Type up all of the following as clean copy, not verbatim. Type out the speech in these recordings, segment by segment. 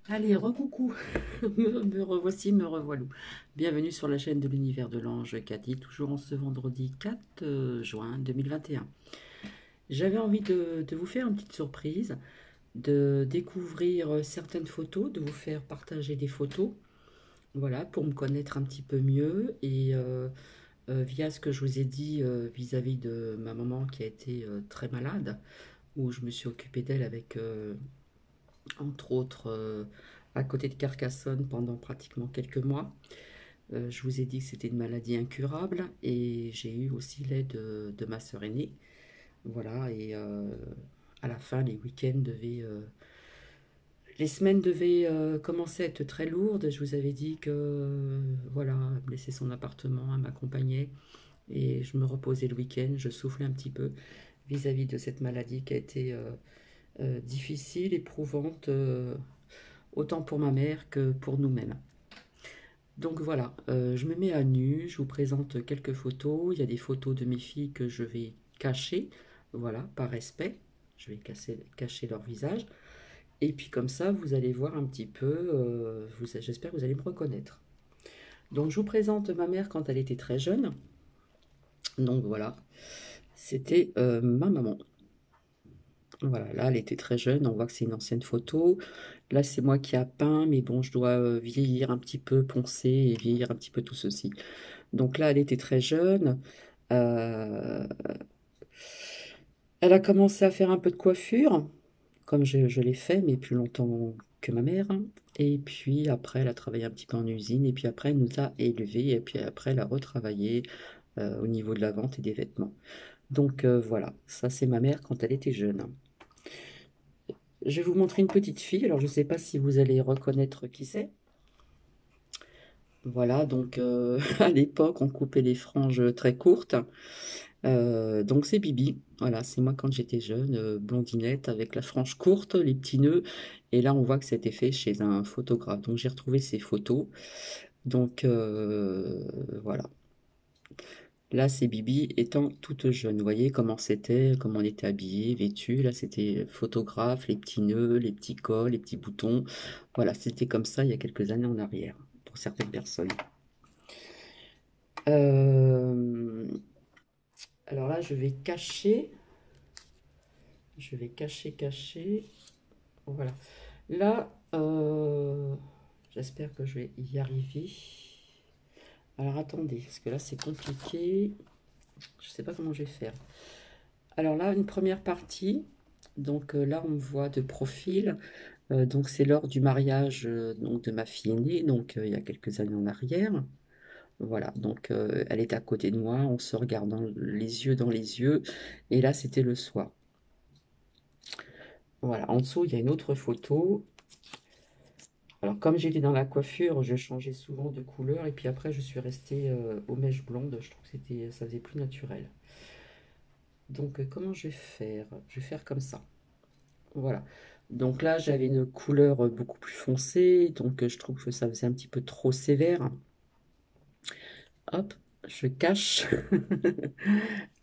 Allez, recoucou, me revoici, me revoilà. Bienvenue sur la chaîne de l'univers de l'ange Cathy, toujours en ce vendredi 4 juin 2021. J'avais envie de vous faire une petite surprise, de découvrir certaines photos, de vous faire partager des photos, voilà, pour me connaître un petit peu mieux et via ce que je vous ai dit vis-à-vis de ma maman qui a été très malade, où je me suis occupée d'elle avec entre autres à côté de Carcassonne pendant pratiquement quelques mois. Je vous ai dit que c'était une maladie incurable et j'ai eu aussi l'aide de ma sœur aînée. Voilà, et à la fin, les semaines devaient commencer à être très lourdes. Je vous avais dit que, voilà, elle me laissait son appartement, elle m'accompagnait et je me reposais le week-end, je soufflais un petit peu vis-à-vis de cette maladie qui a été difficile, éprouvante, autant pour ma mère que pour nous-mêmes. Donc voilà, je me mets à nu, je vous présente quelques photos. Il y a des photos de mes filles que je vais cacher, voilà, par respect. Je vais cacher leur visage. Et puis comme ça, vous allez voir un petit peu, j'espère que vous allez me reconnaître. Donc je vous présente ma mère quand elle était très jeune. Donc voilà, c'était ma maman. Voilà, là elle était très jeune, on voit que c'est une ancienne photo. Là c'est moi qui a peint, mais bon, je dois vieillir un petit peu, poncer et vieillir un petit peu tout ceci. Donc là, elle était très jeune. Euh, Elle a commencé à faire un peu de coiffure, comme je l'ai fait, mais plus longtemps que ma mère. Et puis après, elle a travaillé un petit peu en usine. Et puis après, elle nous a élevés. Et puis après, elle a retravaillé au niveau de la vente et des vêtements. Donc voilà, ça c'est ma mère quand elle était jeune. Je vais vous montrer une petite fille. Alors je ne sais pas si vous allez reconnaître qui c'est. Voilà, donc à l'époque, on coupait les franges très courtes. Donc c'est Bibi, voilà, c'est moi quand j'étais jeune, blondinette avec la frange courte, les petits nœuds, et là on voit que c'était fait chez un photographe. Donc j'ai retrouvé ces photos. Donc voilà. Là c'est Bibi étant toute jeune. Vous voyez comment c'était, comment on était habillé, vêtu. Là c'était photographe, les petits nœuds, les petits cols, les petits boutons. Voilà, c'était comme ça il y a quelques années en arrière, pour certaines personnes. Euh, alors là je vais cacher. Je vais cacher. Voilà. Là, j'espère que je vais y arriver. Alors attendez, parce que là c'est compliqué. Je ne sais pas comment je vais faire. Alors là, une première partie. Donc là, on me voit de profil. Donc c'est lors du mariage donc de ma fille aînée, donc il y a quelques années en arrière. Voilà, donc elle est à côté de moi, on se regarde les yeux dans les yeux. Et là, c'était le soir. Voilà, en dessous, il y a une autre photo. Alors, comme j'étais dans la coiffure, je changeais souvent de couleur et puis après, je suis restée aux mèches blondes. Je trouve que ça faisait plus naturel. Donc, comment je vais faire? Je vais faire comme ça. Voilà. Donc là, j'avais une couleur beaucoup plus foncée, donc je trouve que ça faisait un petit peu trop sévère. Hop, je cache.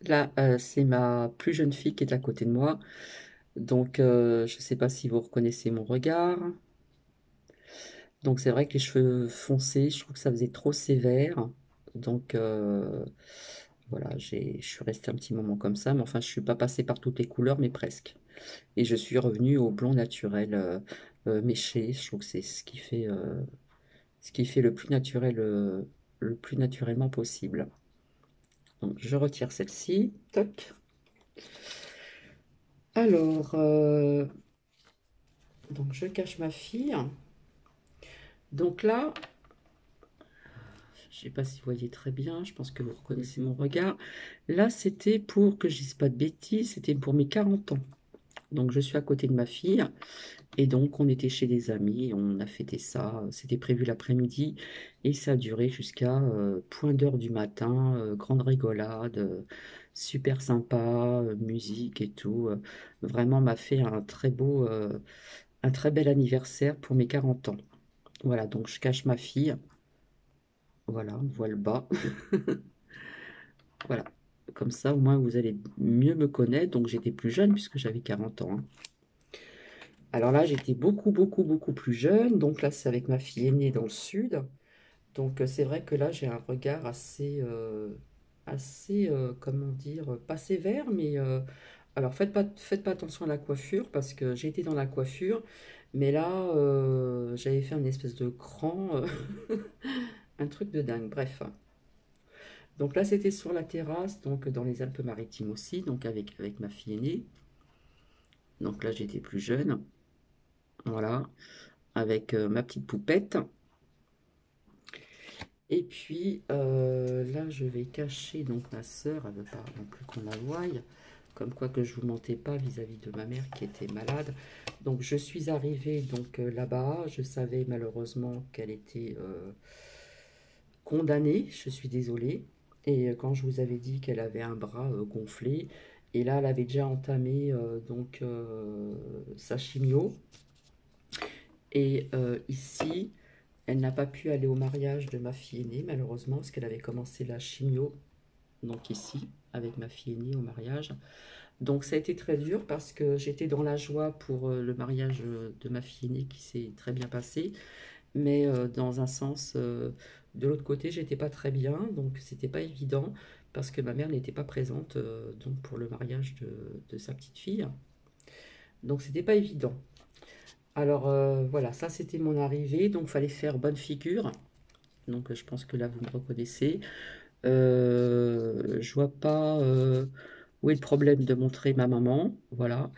Là, c'est ma plus jeune fille qui est à côté de moi. Donc, je ne sais pas si vous reconnaissez mon regard. Donc c'est vrai que les cheveux foncés, je trouve que ça faisait trop sévère. Donc voilà, je suis restée un petit moment comme ça, mais enfin je suis pas passée par toutes les couleurs, mais presque. Et je suis revenue au blond naturel méché. Je trouve que c'est ce qui fait le plus naturellement possible. Donc je retire celle-ci. Toc. Alors, donc je cache ma fille. Donc là, je ne sais pas si vous voyez très bien, je pense que vous reconnaissez mon regard. Là, c'était pour que je dise pas de bêtises, c'était pour mes 40 ans. Donc, je suis à côté de ma fille et donc on était chez des amis, on a fêté ça. C'était prévu l'après-midi et ça a duré jusqu'à point d'heure du matin, grande rigolade, super sympa, musique et tout. Vraiment m'a fait un très bel anniversaire pour mes 40 ans. Voilà, donc je cache ma fille. Voilà, voile bas. Voilà, comme ça au moins vous allez mieux me connaître. Donc j'étais plus jeune puisque j'avais 40 ans, hein. Alors là, j'étais beaucoup plus jeune. Donc là, c'est avec ma fille aînée dans le sud. Donc c'est vrai que là, j'ai un regard assez, comment dire, pas sévère, mais alors faites pas attention à la coiffure parce que j'ai été dans la coiffure, mais là, j'avais fait une espèce de cran, un truc de dingue. Bref. Donc là, c'était sur la terrasse, donc dans les Alpes-Maritimes aussi, donc avec ma fille aînée. Donc là, j'étais plus jeune, voilà, avec ma petite poupette. Et puis là, je vais cacher donc ma sœur, elle veut pas non plus qu'on la voie, comme quoi que je vous mentais pas vis-à-vis de ma mère qui était malade. Donc je suis arrivée donc là-bas, je savais malheureusement qu'elle était condamnée, je suis désolée. Et quand je vous avais dit qu'elle avait un bras gonflé, et là elle avait déjà entamé sa chimio. Et ici, elle n'a pas pu aller au mariage de ma fille aînée, malheureusement, parce qu'elle avait commencé la chimio, donc ici, avec ma fille aînée au mariage. Donc ça a été très dur parce que j'étais dans la joie pour le mariage de ma fille aînée qui s'est très bien passé, mais dans un sens, de l'autre côté, j'étais pas très bien, donc c'était pas évident parce que ma mère n'était pas présente donc pour le mariage de sa petite fille. Donc c'était pas évident. Alors voilà, ça c'était mon arrivée, donc fallait faire bonne figure. Donc je pense que là vous me reconnaissez. Je vois pas où est le problème de montrer ma maman. Voilà.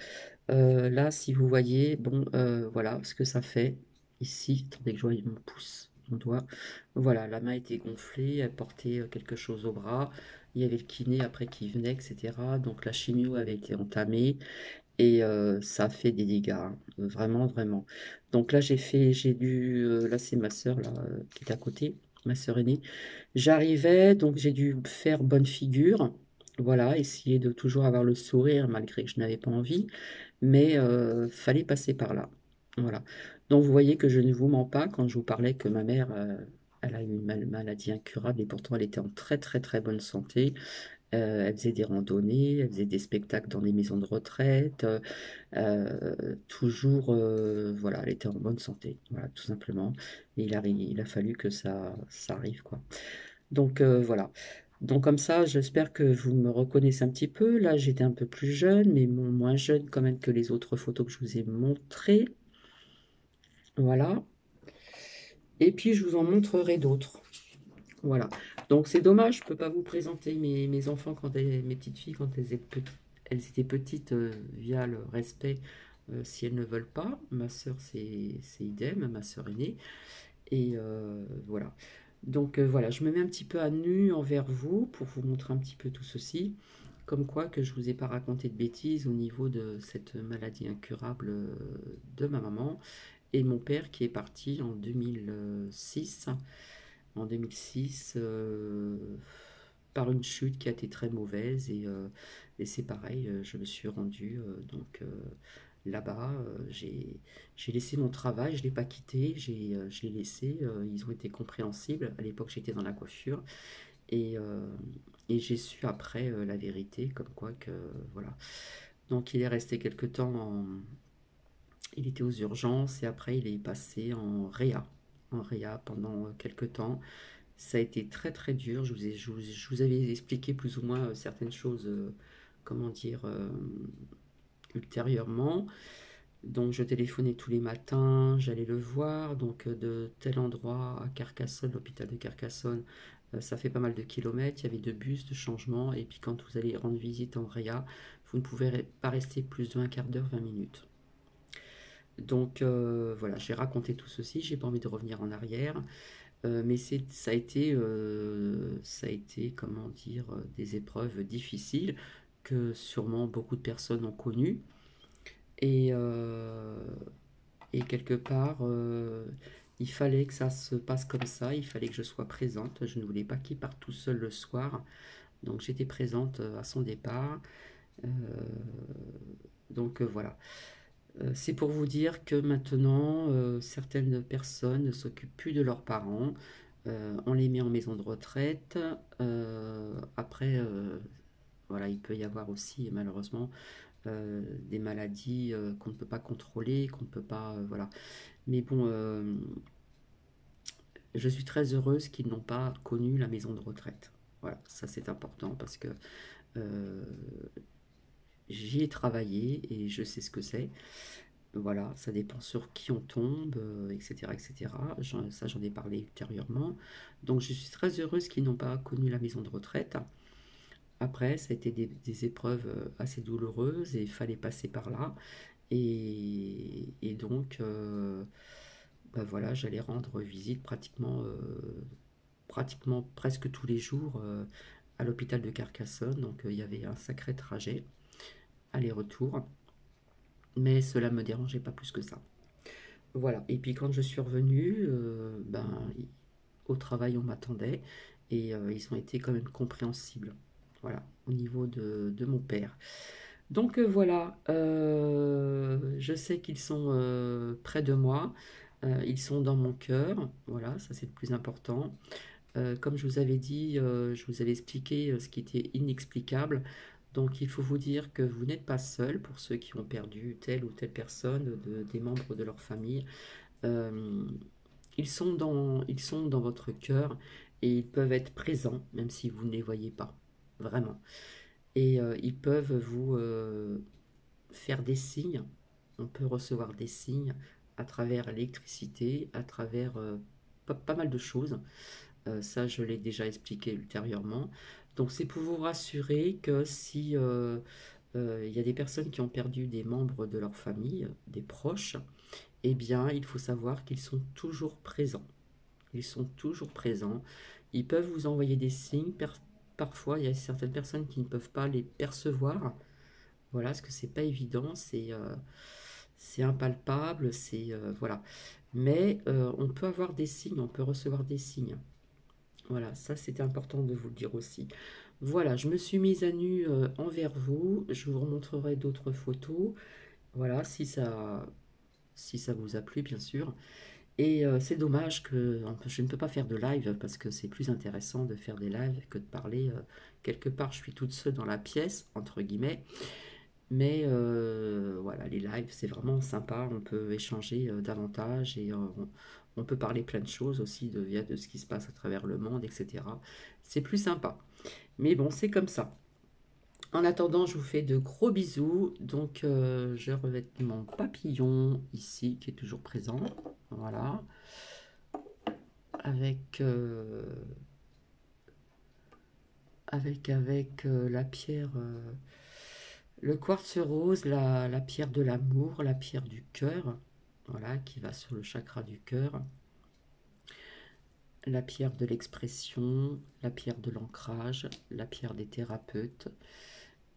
Là, si vous voyez, bon, voilà ce que ça fait. Ici, attendez que je voie mon pouce, mon doigt. Voilà, la main était gonflée, elle portait quelque chose au bras. Il y avait le kiné après qui venait, etc. Donc la chimio avait été entamée et ça a fait des dégâts, hein. Vraiment, vraiment. Donc là, là c'est ma sœur là qui est à côté, ma sœur aînée. J'arrivais, donc j'ai dû faire bonne figure, voilà, essayer de toujours avoir le sourire malgré que je n'avais pas envie, mais fallait passer par là, voilà. Donc vous voyez que je ne vous mens pas quand je vous parlais que ma mère, elle a eu une maladie incurable et pourtant elle était en très bonne santé. Elle faisait des randonnées, elle faisait des spectacles dans des maisons de retraite, toujours, voilà, elle était en bonne santé, voilà, tout simplement. Et il a fallu que ça arrive, quoi. Donc voilà. Donc comme ça, j'espère que vous me reconnaissez un petit peu. Là, j'étais un peu plus jeune, mais moins jeune quand même que les autres photos que je vous ai montrées. Voilà. Et puis, je vous en montrerai d'autres. Voilà. Donc c'est dommage, je ne peux pas vous présenter mes enfants, mes petites filles, quand elles étaient petites, via le respect, si elles ne veulent pas. Ma sœur, c'est idem, ma sœur aînée. Et voilà. Donc voilà, je me mets un petit peu à nu envers vous pour vous montrer un petit peu tout ceci. Comme quoi que je ne vous ai pas raconté de bêtises au niveau de cette maladie incurable de ma maman et mon père qui est parti en 2006. En 2006, par une chute qui a été très mauvaise et c'est pareil, je me suis rendue là-bas, j'ai laissé mon travail, je ne l'ai pas quitté, je l'ai laissé, ils ont été compréhensibles. À l'époque, j'étais dans la coiffure et, euh, et j'ai su après la vérité, comme quoi que voilà. Donc il est resté quelque temps il était aux urgences et après il est passé en réa pendant quelque temps. Ça a été très dur. Je vous avais expliqué plus ou moins certaines choses, comment dire, ultérieurement. Donc je téléphonais tous les matins, j'allais le voir, donc de tel endroit à Carcassonne, l'hôpital de Carcassonne, ça fait pas mal de kilomètres, il y avait deux bus de changement, et puis quand vous allez rendre visite en réa, vous ne pouvez pas rester plus d'un quart d'heure, 20 minutes. Donc voilà, j'ai raconté tout ceci, j'ai pas envie de revenir en arrière, mais ça a été, comment dire, des épreuves difficiles que sûrement beaucoup de personnes ont connues. Et, et quelque part, il fallait que ça se passe comme ça, il fallait que je sois présente. Je ne voulais pas qu'il parte tout seul le soir. Donc j'étais présente à son départ. Euh, voilà. C'est pour vous dire que maintenant, certaines personnes ne s'occupent plus de leurs parents. On les met en maison de retraite. Après, voilà, il peut y avoir aussi malheureusement des maladies qu'on ne peut pas contrôler, qu'on ne peut pas... voilà. Mais bon, je suis très heureuse qu'ils n'ont pas connu la maison de retraite. Voilà, ça c'est important parce que euh, j'y ai travaillé et je sais ce que c'est. Voilà, ça dépend sur qui on tombe, etc., etc. Ça, j'en ai parlé ultérieurement. Donc, je suis très heureuse qu'ils n'ont pas connu la maison de retraite. Après, ça a été des épreuves assez douloureuses et il fallait passer par là. Et donc, bah voilà, j'allais rendre visite pratiquement presque tous les jours à l'hôpital de Carcassonne. Donc, il y avait un sacré trajet aller-retour. Mais cela ne me dérangeait pas plus que ça. Voilà. Et puis quand je suis revenue, ben, au travail, on m'attendait et ils ont été quand même compréhensibles. Voilà, au niveau de mon père. Donc voilà, je sais qu'ils sont près de moi, ils sont dans mon cœur. Voilà, ça c'est le plus important. Comme je vous avais dit, je vous avais expliqué ce qui était inexplicable. Donc il faut vous dire que vous n'êtes pas seul pour ceux qui ont perdu telle ou telle personne, des membres de leur famille. Euh, ils sont dans votre cœur et ils peuvent être présents, même si vous ne les voyez pas, vraiment. Et ils peuvent vous faire des signes. On peut recevoir des signes à travers l'électricité, à travers pas mal de choses. Ça, je l'ai déjà expliqué ultérieurement. Donc, c'est pour vous rassurer que si il y a des personnes qui ont perdu des membres de leur famille, des proches, eh bien, il faut savoir qu'ils sont toujours présents. Ils sont toujours présents. Ils peuvent vous envoyer des signes. Parfois, il y a certaines personnes qui ne peuvent pas les percevoir. Voilà, parce que c'est pas évident, c'est impalpable, c'est voilà. Mais on peut avoir des signes, on peut recevoir des signes. Voilà, ça c'était important de vous le dire aussi. Voilà, je me suis mise à nu envers vous. Je vous remontrerai d'autres photos. Voilà, si ça vous a plu, bien sûr. Et c'est dommage que je ne peux pas faire de live parce que c'est plus intéressant de faire des lives que de parler. Quelque part, je suis toute seule dans la pièce, entre guillemets. Mais voilà, les lives, c'est vraiment sympa. On peut échanger davantage et on peut parler plein de choses aussi de ce qui se passe à travers le monde, etc. C'est plus sympa. Mais bon, c'est comme ça. En attendant, je vous fais de gros bisous. Donc, je revêt mon papillon ici, qui est toujours présent. Voilà. Avec, la pierre, le quartz rose, la pierre de l'amour, la pierre du cœur. Voilà, qui va sur le chakra du cœur. La pierre de l'expression, la pierre de l'ancrage, la pierre des thérapeutes,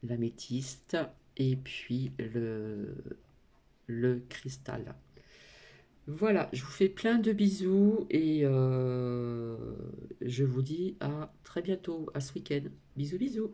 l'améthyste et puis le cristal. Voilà, je vous fais plein de bisous et je vous dis à très bientôt, à ce week-end. Bisous, bisous.